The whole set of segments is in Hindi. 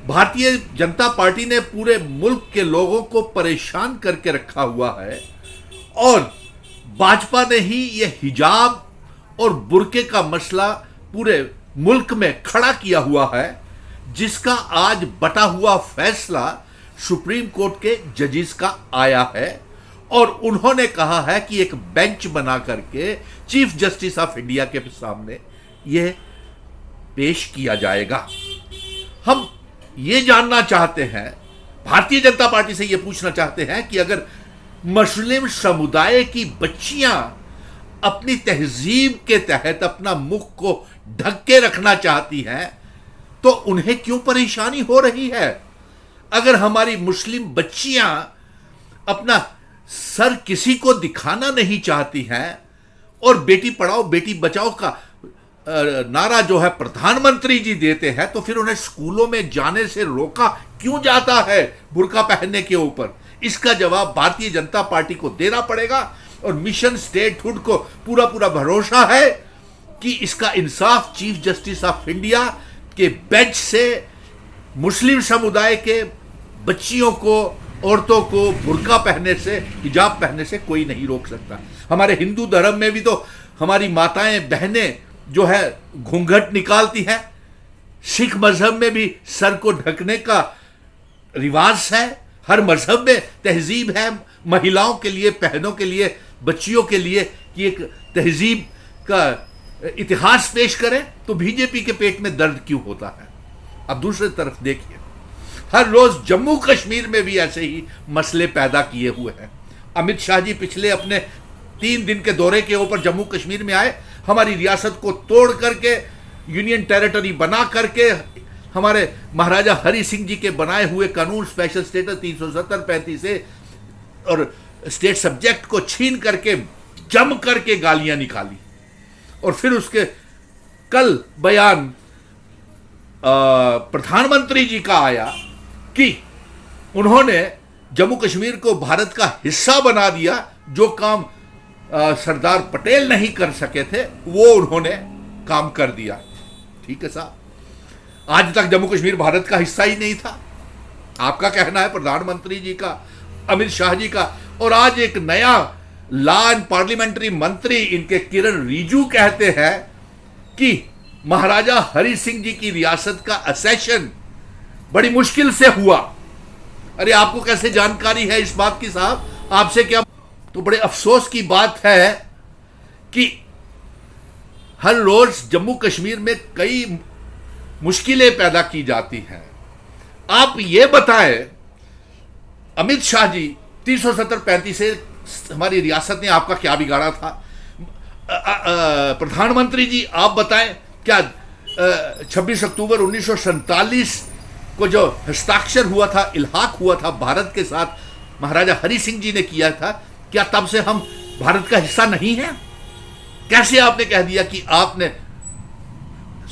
भारतीय जनता पार्टी ने पूरे मुल्क के लोगों को परेशान करके रखा हुआ है और भाजपा ने ही ये हिजाब और बुर्के का मसला पूरे मुल्क में खड़ा किया हुआ है, जिसका आज बटा हुआ फैसला सुप्रीम कोर्ट के जजेस का आया है और उन्होंने कहा है कि एक बेंच बना करके चीफ जस्टिस ऑफ इंडिया के सामने यह पेश किया जाएगा। हम ये जानना चाहते हैं, भारतीय जनता पार्टी से ये पूछना चाहते हैं कि अगर मुस्लिम समुदाय की बच्चियां अपनी तहजीब के तहत अपना मुख को ढक के रखना चाहती हैं तो उन्हें क्यों परेशानी हो रही है? अगर हमारी मुस्लिम बच्चियां अपना सर किसी को दिखाना नहीं चाहती हैं और बेटी पढ़ाओ बेटी बचाओ का नारा जो है प्रधानमंत्री जी देते हैं, तो फिर उन्हें स्कूलों में जाने से रोका क्यों जाता है बुर्का पहनने के ऊपर? इसका जवाब भारतीय जनता पार्टी को देना पड़ेगा और मिशन स्टेटहुड को पूरा पूरा भरोसा है कि इसका इंसाफ चीफ जस्टिस ऑफ इंडिया के बेंच से मुस्लिम समुदाय के बच्चियों को, औरतों को बुर्का पहनने से, हिजाब पहनने से कोई नहीं रोक सकता। हमारे हिंदू धर्म में भी तो हमारी माताएं बहनें जो है घूंघट निकालती हैं, सिख मजहब में भी सर को ढकने का रिवाज है, हर मजहब में तहजीब है महिलाओं के लिए, बहनों के लिए, बच्चियों के लिए कि एक तहजीब का इतिहास पेश करें, तो बीजेपी के पेट में दर्द क्यों होता है? अब दूसरी तरफ देखिए, हर रोज जम्मू कश्मीर में भी ऐसे ही मसले पैदा किए हुए हैं। अमित शाह जी पिछले अपने 3 दिन के दौरे के ऊपर जम्मू कश्मीर में आए, हमारी रियासत को तोड़ करके यूनियन टेरिटरी बना करके हमारे महाराजा हरि सिंह जी के बनाए हुए कानून स्पेशल स्टेटस 370-35 से और स्टेट सब्जेक्ट को छीन करके जम करके गालियां निकाली। और फिर उसके कल बयान प्रधानमंत्री जी का आया कि उन्होंने जम्मू कश्मीर को भारत का हिस्सा बना दिया, जो काम सरदार पटेल नहीं कर सके थे वो उन्होंने काम कर दिया। ठीक है साहब, आज तक जम्मू कश्मीर भारत का हिस्सा ही नहीं था, आपका कहना है, प्रधानमंत्री जी का, अमित शाह जी का। और आज एक नया लॉ एंड पार्लियामेंट्री मंत्री इनके किरण रिजिजू कहते हैं कि महाराजा हरि सिंह जी की रियासत का असेशन बड़ी मुश्किल से हुआ। अरे आपको कैसे जानकारी है इस बात की साहब? आपसे क्या? तो बड़े अफसोस की बात है कि हर रोज जम्मू कश्मीर में कई मुश्किलें पैदा की जाती हैं। आप ये बताएं, अमित शाह जी 370-35 से हमारी रियासत ने आपका क्या बिगाड़ा था? प्रधानमंत्री जी आप बताएं, क्या 26 अक्टूबर 1947 को जो हस्ताक्षर हुआ था, इल्हाक हुआ था भारत के साथ, महाराजा हरि सिंह जी ने किया था, क्या तब से हम भारत का हिस्सा नहीं है? कैसे आपने कह दिया कि आपने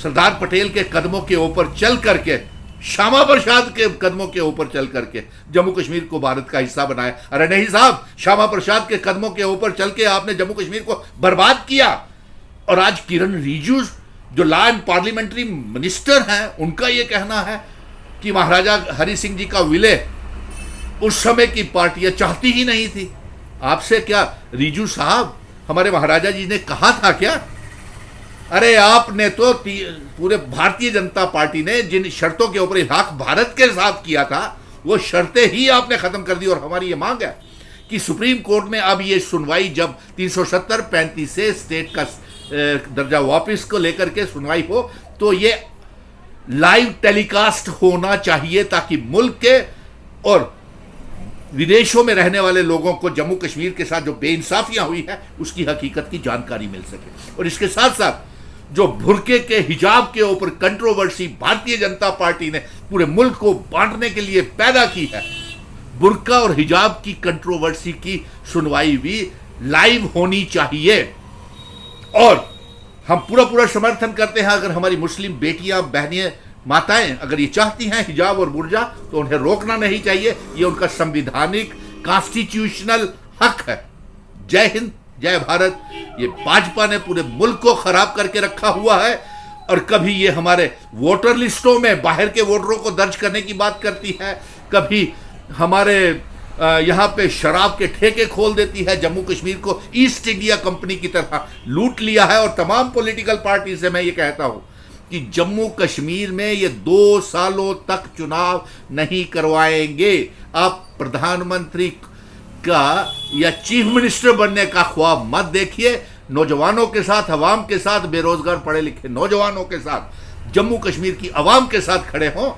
सरदार पटेल के कदमों के ऊपर चल करके, श्यामा प्रसाद के कदमों के ऊपर चल करके जम्मू कश्मीर को भारत का हिस्सा बनाया? अरे नहीं साहब, श्यामा प्रसाद के कदमों के ऊपर चल के आपने जम्मू कश्मीर को बर्बाद किया। और आज किरण रिजिजू जो लॉ एंड पार्लियामेंट्री मिनिस्टर हैं, उनका यह कहना है कि महाराजा हरि सिंह जी का विलय उस समय की पार्टियां चाहती ही नहीं थी। आपसे क्या रिजिजू साहब, हमारे महाराजा जी ने कहा था क्या? अरे आपने तो पूरे भारतीय जनता पार्टी ने जिन शर्तों के ऊपर इल्हाक भारत के साथ किया था, वो शर्तें ही आपने खत्म कर दी। और हमारी ये मांग है कि सुप्रीम कोर्ट में अब ये सुनवाई, जब 370-35 से स्टेट का दर्जा वापस को लेकर के सुनवाई हो, तो ये लाइव टेलीकास्ट होना चाहिए ताकि मुल्क के और विदेशों में रहने वाले लोगों को जम्मू कश्मीर के साथ जो बेइंसाफियां हुई है उसकी हकीकत की जानकारी मिल सके। और इसके साथ साथ जो बुर्के के हिजाब के ऊपर कंट्रोवर्सी भारतीय जनता पार्टी ने पूरे मुल्क को बांटने के लिए पैदा की है, बुर्का और हिजाब की कंट्रोवर्सी की सुनवाई भी लाइव होनी चाहिए। और हम पूरा पूरा समर्थन करते हैं, अगर हमारी मुस्लिम बेटियां, बहनें, माताएं अगर ये चाहती हैं हिजाब और बुर्जा, तो उन्हें रोकना नहीं चाहिए, ये उनका संविधानिक कॉन्स्टिट्यूशनल हक है। जय हिंद, जय भारत। ये भाजपा ने पूरे मुल्क को खराब करके रखा हुआ है और कभी ये हमारे वोटर लिस्टों में बाहर के वोटरों को दर्ज करने की बात करती है, कभी हमारे यहाँ पे शराब के ठेके खोल देती है, जम्मू कश्मीर को ईस्ट इंडिया कंपनी की तरह लूट लिया है। और तमाम पॉलिटिकल पार्टी से मैं ये कहता हूँ कि जम्मू कश्मीर में ये 2 सालों तक चुनाव नहीं करवाएंगे। आप प्रधानमंत्री का या चीफ मिनिस्टर बनने का ख्वाब मत देखिए। नौजवानों के साथ, अवाम के साथ, बेरोजगार पढ़े लिखे नौजवानों के साथ, जम्मू कश्मीर की अवाम के साथ खड़े हों।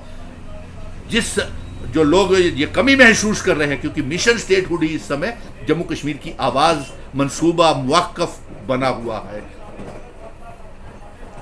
जो लोग ये कमी महसूस कर रहे हैं, क्योंकि मिशन स्टेटहुड ही इस समय जम्मू कश्मीर की आवाज मंसूबा मुवक्कफ बना हुआ है।